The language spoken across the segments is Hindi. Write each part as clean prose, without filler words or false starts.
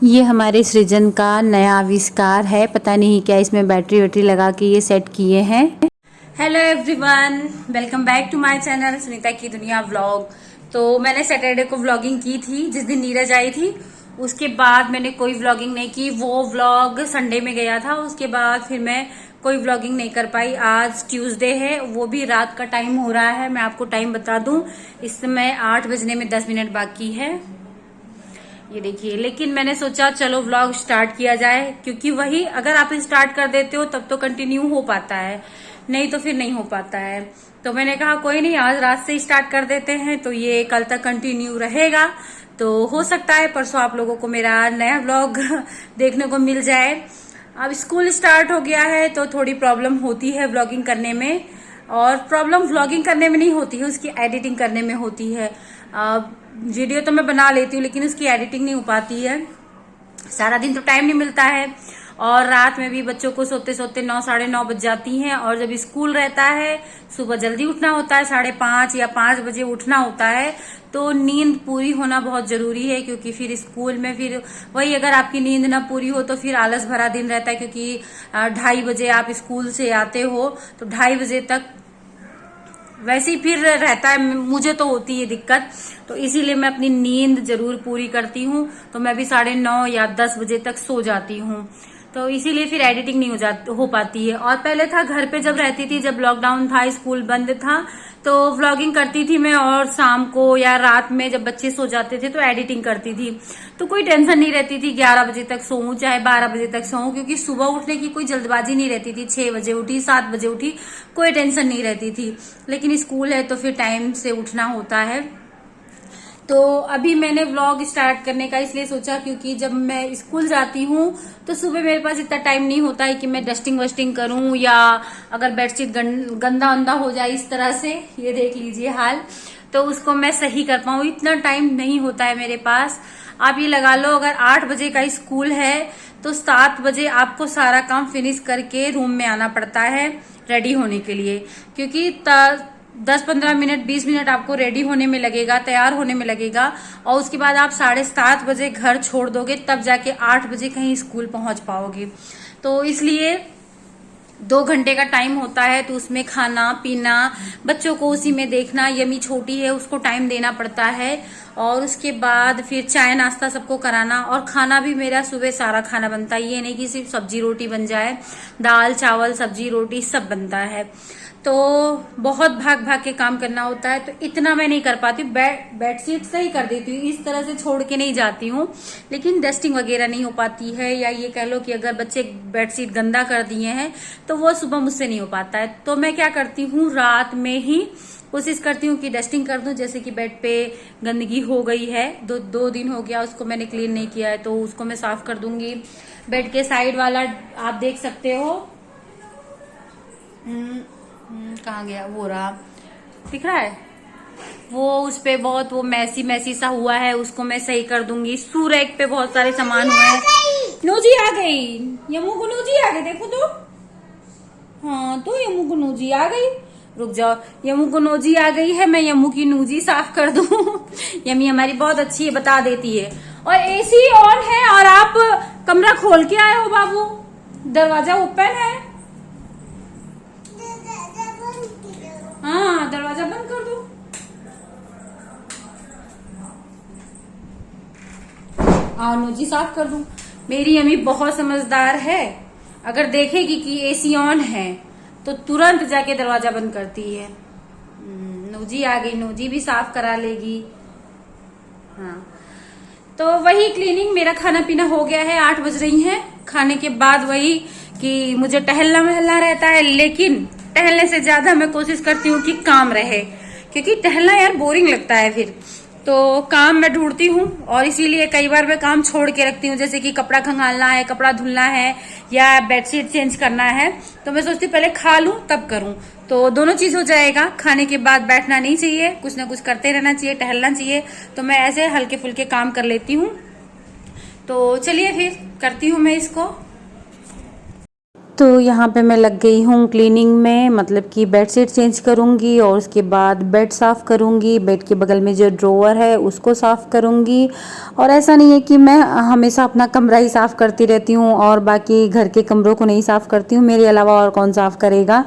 ये हमारे सृजन का नया आविष्कार है। पता नहीं क्या इसमें बैटरी वैटरी लगा के ये सेट किए हैं। Hello everyone, welcome back to my channel Sunita की दुनिया व्लॉग। तो मैंने सैटरडे को व्लॉगिंग की थी, जिस दिन नीरज आई थी। उसके बाद मैंने कोई व्लॉगिंग नहीं की। वो व्लॉग संडे में गया था, उसके बाद फिर मैं कोई व्लॉगिंग नहीं कर पाई। आज ट्यूसडे है, वो भी रात का टाइम हो रहा है। मैं आपको टाइम बता दूं, इस समय 8 बजने में 10 मिनट बाकी है। ये देखिए, लेकिन मैंने सोचा चलो व्लॉग स्टार्ट किया जाए, क्योंकि वही अगर आप स्टार्ट कर देते हो तब तो कंटिन्यू हो पाता है, नहीं तो फिर नहीं हो पाता है। तो मैंने कहा कोई नहीं, आज रात से स्टार्ट कर देते हैं, तो ये कल तक कंटिन्यू रहेगा। तो हो सकता है परसों आप लोगों को मेरा नया व्लॉग देखने को मिल जाए। अब स्कूल स्टार्ट हो गया है तो थोड़ी प्रॉब्लम होती है व्लॉगिंग करने में, और प्रॉब्लम व्लॉगिंग करने में नहीं होती है, उसकी एडिटिंग करने में होती है। वीडियो तो मैं बना लेती हूँ, लेकिन उसकी एडिटिंग नहीं हो पाती है। सारा दिन तो टाइम नहीं मिलता है, और रात में भी बच्चों को सोते सोते 9 साढ़े 9 बज जाती हैं। और जब स्कूल रहता है, सुबह जल्दी उठना होता है, 5:30 या 5 बजे उठना होता है। तो नींद पूरी होना बहुत जरूरी है, क्योंकि फिर स्कूल में फिर वही, अगर आपकी नींद ना पूरी हो तो फिर आलस भरा दिन रहता है। क्योंकि 2:30 बजे आप स्कूल से आते हो, तो 2:30 बजे तक वैसे ही फिर रहता है। मुझे तो होती है दिक्कत, तो इसीलिए मैं अपनी नींद जरूर पूरी करती हूँ। तो मैं भी 9:30 या 10 बजे तक सो जाती हूँ, तो इसीलिए फिर एडिटिंग नहीं हो पाती है। और पहले था, घर पे जब रहती थी, जब लॉकडाउन था, स्कूल बंद था, तो व्लॉगिंग करती थी मैं, और शाम को या रात में जब बच्चे सो जाते थे तो एडिटिंग करती थी। तो कोई टेंशन नहीं रहती थी, 11 बजे तक सोऊं चाहे 12 बजे तक सोऊं, क्योंकि सुबह उठने की कोई जल्दबाजी नहीं रहती थी। 6 बजे उठी, 7 बजे उठी, कोई टेंशन नहीं रहती थी। लेकिन स्कूल है तो फिर टाइम से उठना होता है। तो अभी मैंने व्लॉग स्टार्ट करने का इसलिए सोचा, क्योंकि जब मैं स्कूल जाती हूँ तो सुबह मेरे पास इतना टाइम नहीं होता है कि मैं डस्टिंग वस्टिंग करूँ, या अगर बेडशीट गंदा वंदा हो जाए इस तरह से, ये देख लीजिए हाल, तो उसको मैं सही कर पाऊँ, इतना टाइम नहीं होता है मेरे पास। आप ये लगा लो, अगर 8 बजे का स्कूल है तो 7 बजे आपको सारा काम फिनिश करके रूम में आना पड़ता है रेडी होने के लिए, क्योंकि 10-15 मिनट 20 मिनट आपको रेडी होने में लगेगा, तैयार होने में लगेगा। और उसके बाद आप 7:30 बजे घर छोड़ दोगे, तब जाके 8 बजे कहीं स्कूल पहुंच पाओगे। तो इसलिए 2 घंटे का टाइम होता है, तो उसमें खाना पीना, बच्चों को उसी में देखना, यमी छोटी है उसको टाइम देना पड़ता है, और उसके बाद फिर चाय नाश्ता सबको कराना। और खाना भी मेरा सुबह सारा खाना बनता है, ये नहीं कि सिर्फ सब्जी रोटी बन जाए, दाल चावल सब्जी रोटी सब बनता है। तो बहुत भाग भाग के काम करना होता है, तो इतना मैं नहीं कर पाती। बेडशीट से ही कर देती हूँ, इस तरह से छोड़ के नहीं जाती हूँ, लेकिन डस्टिंग वगैरह नहीं हो पाती है। या ये कह लो कि अगर बच्चे बेडशीट गंदा कर दिए हैं तो वो सुबह मुझसे नहीं हो पाता है। तो मैं क्या करती हूँ, रात में ही कोशिश करती हूँ कि डस्टिंग कर दूं। जैसे कि बेड पे गंदगी हो गई है, 2 दिन हो गया उसको मैंने क्लीन नहीं किया है, तो उसको मैं साफ कर दूंगी। बेड के साइड वाला आप देख सकते हो, कहाँ गया, वो रहा, दिख रहा है वो, उस पे बहुत वो मैसी मैसी सा हुआ है, उसको मैं सही कर दूंगी। सूरैक पे बहुत सारे सामान हुए हैं। नोजी आ गई, यमू को नोजी आ गई, देखो तो, हाँ तो यमू को नोजी आ गई। रुक जाओ, यमू को नोजी आ गई है, मैं यमू की नोजी साफ कर दूं। यमी हमारी बहुत अच्छी है, बता देती है। और एसी ऑन है, और आप कमरा खोल के आए हो बाबू, दरवाजा ओपन है। हाँ, दरवाजा बंद कर दो। आओ नोजी साफ कर दूं। मेरी अम्मी बहुत समझदार है, अगर देखेगी कि एसी ऑन है तो तुरंत जाके दरवाजा बंद करती है। नोजी आ गई, नोजी भी साफ करा लेगी। हाँ, तो वही क्लीनिंग, मेरा खाना पीना हो गया है, 8 बज रही हैं। खाने के बाद वही कि मुझे टहलना महलना रहता है, लेकिन टहलने से ज्यादा मैं कोशिश करती हूँ कि काम रहे, क्योंकि टहलना यार बोरिंग लगता है फिर। तो काम मैं ढूंढती हूँ, और इसीलिए कई बार मैं काम छोड़ के रखती हूँ। जैसे कि कपड़ा खंगालना है, कपड़ा धुलना है, या बेडशीट चेंज करना है, तो मैं सोचती पहले खा लूं तब करूं। तो दोनों चीज हो जाएगा। खाने के बाद बैठना नहीं चाहिए, कुछ ना कुछ करते रहना चाहिए, टहलना चाहिए। तो मैं ऐसे हल्के फुल्के काम कर लेती हूँ। तो चलिए फिर करती हूँ मैं इसको। तो यहाँ पे मैं लग गई हूँ क्लीनिंग में, मतलब कि बेडशीट चेंज करूँगी और उसके बाद बेड साफ़ करूँगी। बेड के बगल में जो ड्रॉवर है उसको साफ़ करूँगी। और ऐसा नहीं है कि मैं हमेशा अपना कमरा ही साफ़ करती रहती हूँ और बाकी घर के कमरों को नहीं साफ़ करती हूँ। मेरे अलावा और कौन साफ़ करेगा,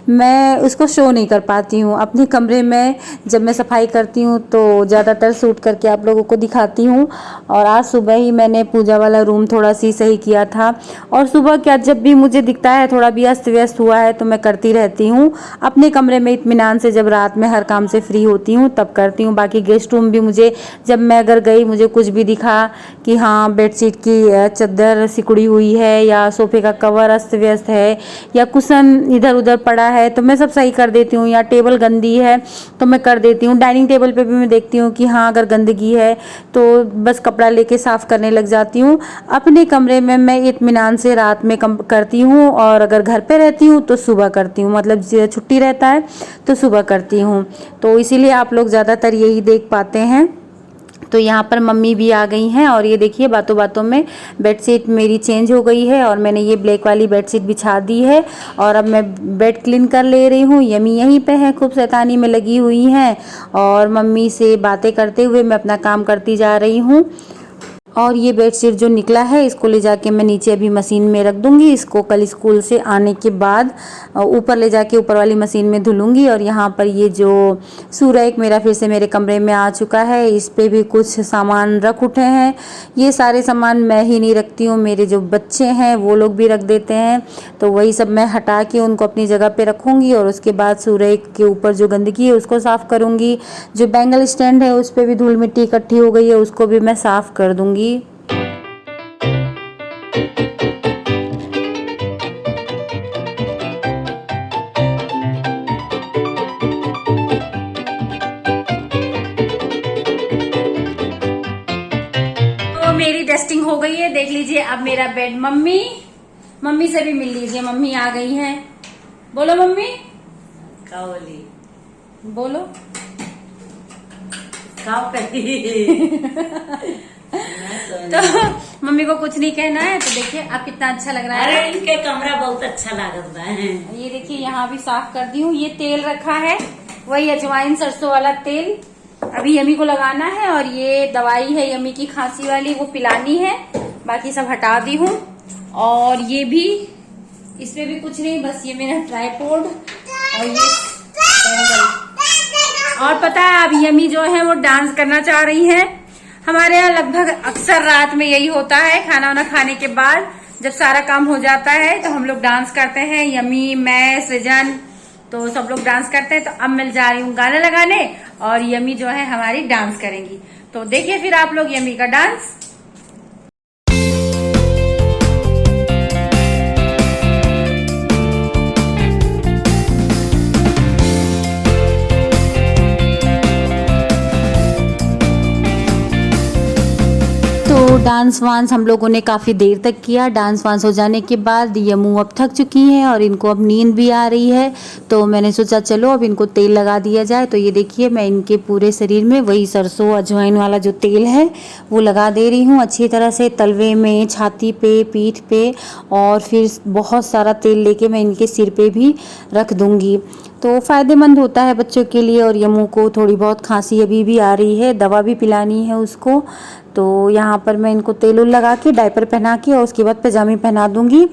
मैं उसको शो नहीं कर पाती हूँ अपने कमरे में। जब मैं सफाई करती हूँ तो ज़्यादातर शूट करके आप लोगों को दिखाती हूँ। और आज सुबह ही मैंने पूजा वाला रूम थोड़ा सी सही किया था। और सुबह क्या, जब भी मुझे दिखता है थोड़ा भी अस्त व्यस्त हुआ है तो मैं करती रहती हूँ अपने कमरे में इत्मीनान से। जब रात में हर काम से फ्री होती हूँ तब करती हूँ। बाकी गेस्ट रूम भी मुझे, जब मैं अगर गई, मुझे कुछ भी दिखा कि हाँ बेडशीट की चादर सिकुड़ी हुई है या सोफे का कवर अस्त व्यस्त है या कुशन इधर उधर पड़ा है तो मैं सब सही कर देती हूँ। या टेबल गंदी है तो मैं कर देती हूँ। डाइनिंग टेबल पे भी मैं देखती हूँ कि हाँ अगर गंदगी है तो बस कपड़ा लेके साफ़ करने लग जाती हूँ। अपने कमरे में मैं इत्मीनान से रात में करती हूँ और अगर घर पे रहती हूँ तो सुबह करती हूँ, मतलब छुट्टी रहता है तो सुबह करती हूँ। तो इसीलिए आप लोग ज़्यादातर यही देख पाते हैं। तो यहाँ पर मम्मी भी आ गई हैं और ये देखिए बातों बातों में बेडशीट मेरी चेंज हो गई है और मैंने ये ब्लैक वाली बेडशीट बिछा दी है। और अब मैं बेड क्लीन कर ले रही हूँ। यमी यहीं पे है, खूब शैतानी में लगी हुई हैं और मम्मी से बातें करते हुए मैं अपना काम करती जा रही हूँ। और ये बेडशीट जो निकला है इसको ले जाके मैं नीचे अभी मशीन में रख दूंगी। इसको कल स्कूल से आने के बाद ऊपर ले जाके ऊपर वाली मशीन में धुलूंगी। और यहाँ पर ये जो सूरज मेरा फिर से मेरे कमरे में आ चुका है, इस पे भी कुछ सामान रख उठे हैं। ये सारे सामान मैं ही नहीं रखती हूँ, मेरे जो बच्चे हैं वो लोग भी रख देते हैं। तो वही सब मैं हटा के उनको अपनी जगह पे रखूँगी और उसके बाद सूरज के ऊपर जो गंदगी है उसको साफ़ करूँगी। जो बैंगल स्टैंड है उस पर भी धूल मिट्टी इकट्ठी हो गई है, उसको भी मैं साफ़ कर दूँगी। तो मेरी डस्टिंग हो गई है, देख लीजिए। अब मेरा बेड, मम्मी से भी मिल लीजिए, मम्मी आ गई हैं। बोलो मम्मी, कावली बोलो। काव तो मम्मी को कुछ नहीं कहना है। तो देखिए अब कितना अच्छा लग रहा अरे है। इनके कमरा बहुत अच्छा लागत है। ये देखिए यहाँ भी साफ कर दी हूँ। ये तेल रखा है, वही अजवाइन सरसों वाला तेल, अभी यमी को लगाना है। और ये दवाई है यमी की खांसी वाली, वो पिलानी है। बाकी सब हटा दी हूँ। और ये भी, इसमें भी कुछ नहीं, बस ये मेरा ट्राइपॉड और ये बैंगल। और पता है अब यमी जो है वो डांस करना चाह रही है। हमारे यहाँ लगभग अक्सर रात में यही होता है, खाना वाना खाने के बाद जब सारा काम हो जाता है तो हम लोग डांस करते हैं। यमी, मैं, सृजन, तो सब लोग डांस करते हैं। तो अब मैं जा रही हूँ गाना लगाने और यमी जो है हमारी डांस करेंगी। तो देखिए फिर आप लोग यमी का डांस। तो डांस वांस हम लोगों ने काफ़ी देर तक किया। डांस वांस हो जाने के बाद यमू अब थक चुकी हैं और इनको अब नींद भी आ रही है। तो मैंने सोचा चलो अब इनको तेल लगा दिया जाए। तो ये देखिए मैं इनके पूरे शरीर में वही सरसों अजवाइन वाला जो तेल है वो लगा दे रही हूँ अच्छी तरह से, तलवे में, छाती पे, पीठ पे। और फिर बहुत सारा तेल लेके मैं इनके सिर पे भी रख दूँगी। तो फ़ायदेमंद होता है बच्चों के लिए। और यमू को थोड़ी बहुत खांसी अभी भी आ रही है, दवा भी पिलानी है उसको। तो यहाँ पर मैं इनको तेल लगा के डायपर पहना के और उसके बाद पैजामे पहना दूँगी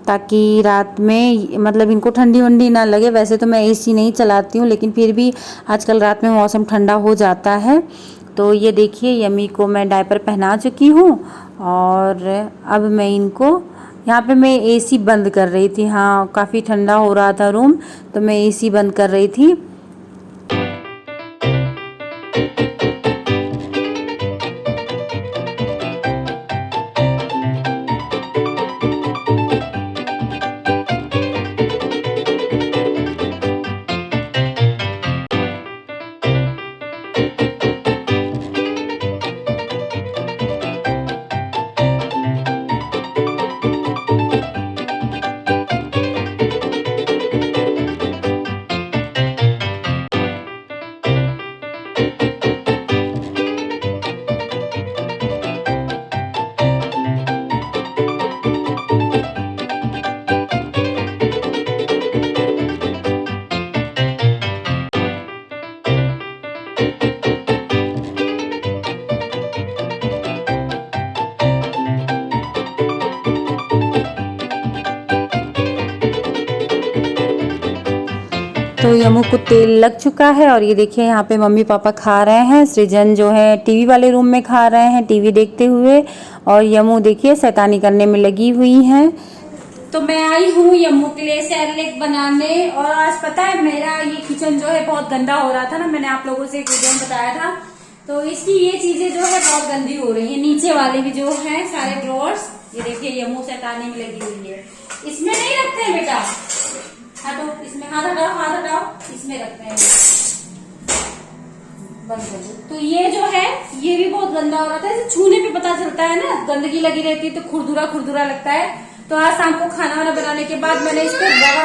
ताकि रात में मतलब इनको ठंडी वंडी ना लगे। वैसे तो मैं एसी नहीं चलाती हूँ लेकिन फिर भी आजकल रात में मौसम ठंडा हो जाता है। तो ये देखिए यमी को मैं डायपर पहना चुकी हूँ और अब मैं इनको यहाँ पे मैं एसी बंद कर रही थी। हाँ काफ़ी ठंडा हो रहा था रूम तो मैं एसी बंद कर रही थी। तो यमू को तेल लग चुका है और ये देखिए यहाँ पे मम्मी पापा खा रहे हैं। सृजन जो है टीवी वाले रूम में खा रहे हैं टीवी देखते हुए, और यमू देखिए शैतानी करने में लगी हुई हैं। तो मैं आई हूँ यम्मू के लिए सैरलेक बनाने, और आज पता है मेरा ये किचन जो है बहुत गंदा हो रहा था ना, मैंने आप लोगों से एक वीडियो में बताया था। तो इसकी ये चीजें जो है बहुत गंदी हो रही है, नीचे वाले भी जो है सारे ड्रॉर्स, ये देखिए यम्मू शैतानी में लगी हुई है। इसमें नहीं रखते हैं बेटा, हटो, इसमें हाथ हटाओ, इसमें रखते हैं, बंद कर दो। तो ये जो है ये भी बहुत गंदा हो रहा था, इसे छूने पे पता चलता है ना, गंदगी लगी रहती है तो खुरदुरा लगता है। तो आज शाम को खाना वाना बनाने के बाद मैंने इसको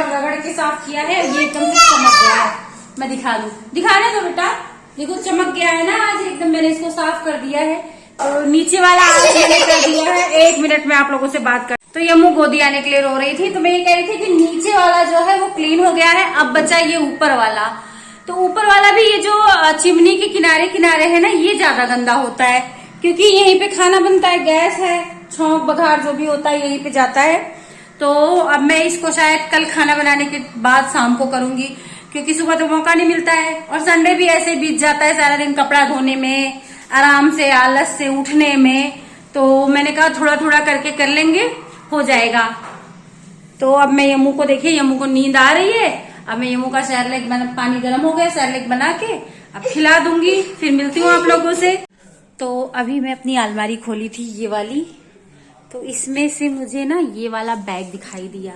रगड़ के साफ किया है, ये एकदम से चमक गया है। मैं दिखाने दो बेटा, देखो चमक गया है ना आज एकदम, मैंने इसको साफ कर दिया है। और नीचे वाला आज मैंने कर दिया है। 1 मिनट में आप लोगों से बात कर। तो यम्मू गोदी आने के लिए रो रही थी, तो मैं ये कह रही थी कि नीचे वाला जो है वो क्लीन हो गया है, अब बचा ये ऊपर वाला। तो ऊपर वाला भी ये जो चिमनी के किनारे है ना, ये ज्यादा गंदा होता है, क्योंकि यहीं पे खाना बनता है, गैस है, छौंक बघार जो भी होता है यहीं पे जाता है। तो अब मैं इसको शायद कल खाना बनाने के बाद शाम को करूंगी, क्योंकि सुबह तो मौका नहीं मिलता है, और संडे भी ऐसे बीत जाता है सारा दिन कपड़ा धोने में, आराम से आलस से उठने में। तो मैंने कहा थोड़ा थोड़ा करके कर लेंगे, हो जाएगा। तो अब मैं यम्मू को देखिए, यम्मू को नींद आ रही है, अब मैं यम्मू का सैरलेक पानी गर्म हो गया, सैरलेक बना के अब खिला दूंगी, फिर मिलती हूँ आप लोगों से। तो अभी मैं अपनी अलमारी खोली थी ये वाली, तो इसमें से मुझे ना ये वाला बैग दिखाई दिया,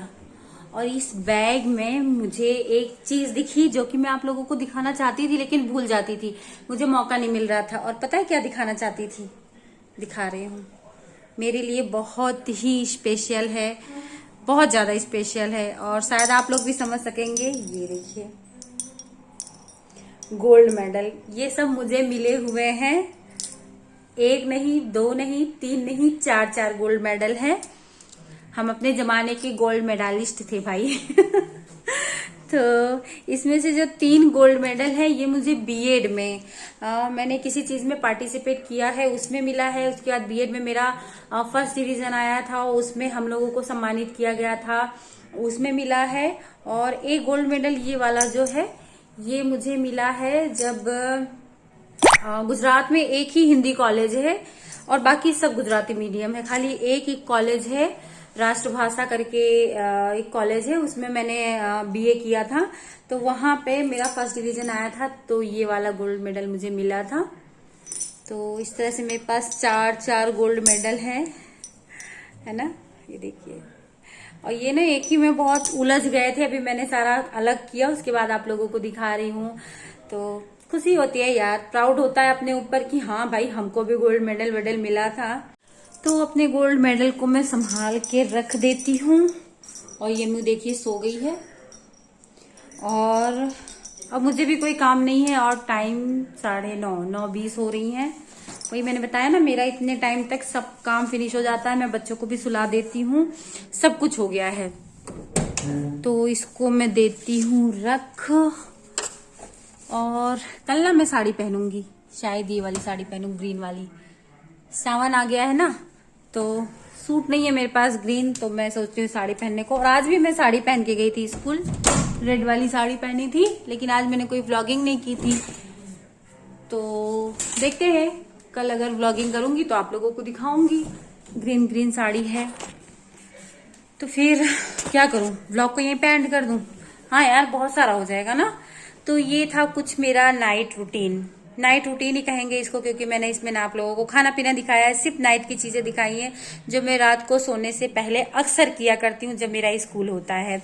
और इस बैग में मुझे एक चीज दिखी जो कि मैं आप लोगों को दिखाना चाहती थी लेकिन भूल जाती थी, मुझे मौका नहीं मिल रहा था। और पता है क्या दिखाना चाहती थी, दिखा रही हूँ। मेरे लिए बहुत ही स्पेशल है, बहुत ज्यादा स्पेशल है, और शायद आप लोग भी समझ सकेंगे। ये देखिए गोल्ड मेडल, ये सब मुझे मिले हुए हैं, 1 नहीं 2 नहीं 3 नहीं 4 गोल्ड मेडल है। हम अपने जमाने के गोल्ड मेडलिस्ट थे भाई। तो इसमें से जो 3 गोल्ड मेडल है ये मुझे बीएड में, मैंने किसी चीज में पार्टिसिपेट किया है उसमें मिला है। उसके बाद बीएड में मेरा फर्स्ट डिवीजन आया था, उसमें हम लोगों को सम्मानित किया गया था, उसमें मिला है। और एक गोल्ड मेडल ये वाला जो है ये मुझे मिला है जब गुजरात में एक ही हिंदी कॉलेज है और बाकी सब गुजराती मीडियम है, खाली एक कॉलेज है राष्ट्रभाषा करके एक कॉलेज है, उसमें मैंने बीए किया था, तो वहां पे मेरा फर्स्ट डिवीजन आया था, तो ये वाला गोल्ड मेडल मुझे मिला था। तो इस तरह से मेरे पास 4 गोल्ड मेडल है ना, ये देखिए। और ये ना एक ही में बहुत उलझ गए थे, अभी मैंने सारा अलग किया, उसके बाद आप लोगों को दिखा रही हूँ। तो खुशी होती है यार, प्राउड होता है अपने ऊपर कि हाँ भाई हमको भी गोल्ड मेडल मिला था। तो अपने गोल्ड मेडल को मैं संभाल के रख देती हूँ। और ये मुझे देखिए सो गई है, और अब मुझे भी कोई काम नहीं है, और टाइम 9:30 हो रही है। वही मैंने बताया ना, मेरा इतने टाइम तक सब काम फिनिश हो जाता है, मैं बच्चों को भी सुला देती हूँ, सब कुछ हो गया है। तो इसको मैं देती हूँ रख, और कल ना मैं साड़ी पहनूंगी, शायद ये वाली साड़ी पहनूं, ग्रीन वाली। सावन आ गया है ना, तो सूट नहीं है मेरे पास ग्रीन, तो मैं सोचती हूँ साड़ी पहनने को। और आज भी मैं साड़ी पहन के गई थी स्कूल, रेड वाली साड़ी पहनी थी, लेकिन आज मैंने कोई व्लॉगिंग नहीं की थी। तो देखते हैं, कल अगर व्लॉगिंग करूंगी तो आप लोगों को दिखाऊंगी। ग्रीन साड़ी है, तो फिर क्या करूं, व्लॉग को यहीं पे एंड कर दूं? हाँ यार, बहुत सारा हो जाएगा ना। तो ये था कुछ मेरा नाइट रूटीन ही कहेंगे इसको, क्योंकि मैंने इसमें ना आप लोगों को खाना पीना दिखाया है, सिर्फ नाइट की चीजें दिखाई हैं जो मैं रात को सोने से पहले अक्सर किया करती हूँ जब मेरा स्कूल होता है।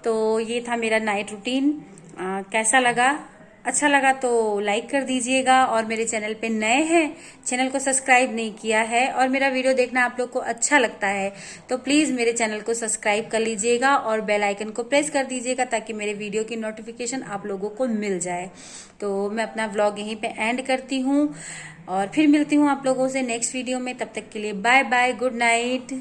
तो ये था मेरा नाइट रूटीन। कैसा लगा? अच्छा लगा तो लाइक कर दीजिएगा, और मेरे चैनल पे नए हैं, चैनल को सब्सक्राइब नहीं किया है, और मेरा वीडियो देखना आप लोग को अच्छा लगता है तो प्लीज मेरे चैनल को सब्सक्राइब कर लीजिएगा और बेल आइकन को प्रेस कर दीजिएगा, ताकि मेरे वीडियो की नोटिफिकेशन आप लोगों को मिल जाए। तो मैं अपना व्लॉग यहीं पे एंड करती हूँ, और फिर मिलती हूँ आप लोगों से नेक्स्ट वीडियो में। तब तक के लिए बाय बाय, गुड नाइट।